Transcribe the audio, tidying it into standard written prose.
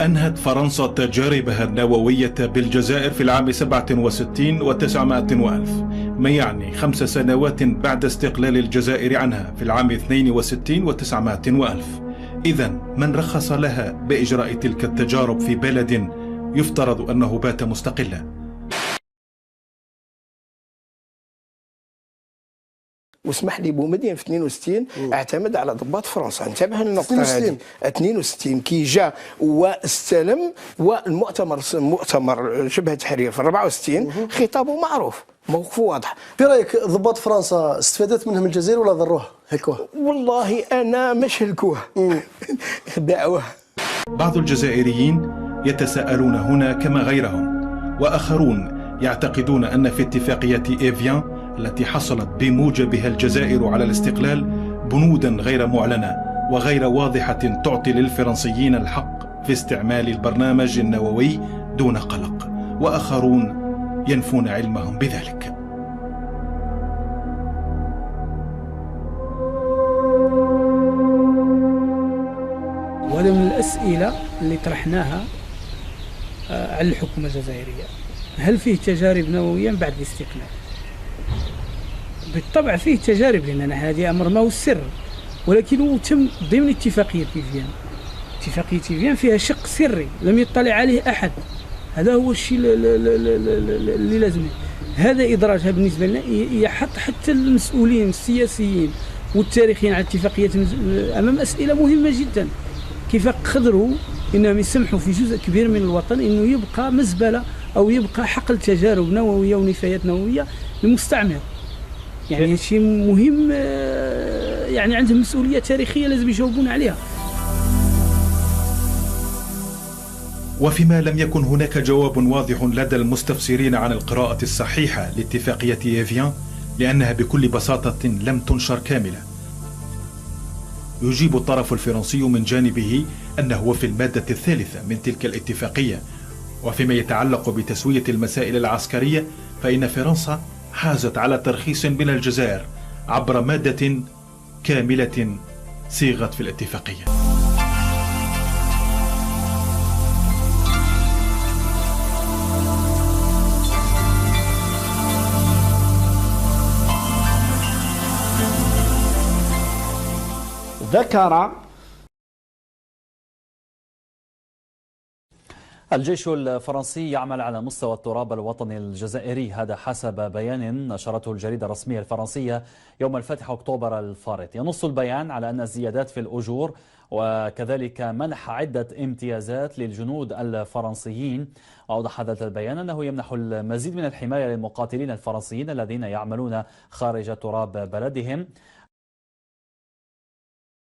أنهت فرنسا تجاربها النووية بالجزائر في العام 67 و900 وألف، ما يعني 5 سنوات بعد استقلال الجزائر عنها في العام 62 و900 وألف. إذن من رخص لها بإجراء تلك التجارب في بلد يفترض أنه بات مستقلا؟ واسمح لي بومدين في 62 اعتمد على ضباط فرنسا. انتبه للنقطه هذه. 62 كي جاء واستلم، والمؤتمر شبه التحرير في 64 خطابه معروف موقفه واضح. في رايك ضباط فرنسا استفادت منهم الجزائر ولا ضروها هلكوها؟ والله انا مش هلكوها دعوه. بعض الجزائريين يتساءلون هنا كما غيرهم، واخرون يعتقدون ان في اتفاقيه إيفيان التي حصلت بموجبها الجزائر على الاستقلال بنودا غير معلنة وغير واضحة تعطي للفرنسيين الحق في استعمال البرنامج النووي دون قلق، وآخرون ينفون علمهم بذلك. وهذا من الأسئلة اللي طرحناها على الحكومة الجزائرية. هل فيه تجارب نووية بعد الاستقلال؟ بالطبع فيه تجارب، لأن هذه أمر ما هو السر، ولكنه تم ضمن اتفاقية إيفيان. اتفاقية إيفيان فيها شق سري لم يطلع عليه أحد. هذا هو الشيء اللي لازم هذا إدراجها بالنسبة لنا يحط حتى المسؤولين السياسيين والتاريخيين على اتفاقية أمام أسئلة مهمة جدا. كيف قدروا إنهم يسمحوا في جزء كبير من الوطن إنه يبقى مزبلة أو يبقى حقل تجارب نووية ونفايات نووية للمستعمر؟ يعني شيء مهم، يعني عندهم مسؤولية تاريخية لازم يجاوبون عليها. وفيما لم يكن هناك جواب واضح لدى المستفسرين عن القراءة الصحيحة لاتفاقية إيفيان، لأنها بكل بساطة لم تنشر كاملة، يجيب الطرف الفرنسي من جانبه أنه في المادة الثالثة من تلك الاتفاقية. وفيما يتعلق بتسوية المسائل العسكرية، فإن فرنسا حازت على ترخيص من الجزائر عبر مادة كاملة صيغت في الاتفاقية. ذكر الجيش الفرنسي يعمل على مستوى التراب الوطني الجزائري، هذا حسب بيان نشرته الجريدة الرسمية الفرنسية يوم الفاتح أكتوبر الفارط. ينص البيان على أن الزيادات في الأجور وكذلك منح عدة امتيازات للجنود الفرنسيين. أوضح هذا البيان أنه يمنح المزيد من الحماية للمقاتلين الفرنسيين الذين يعملون خارج تراب بلدهم.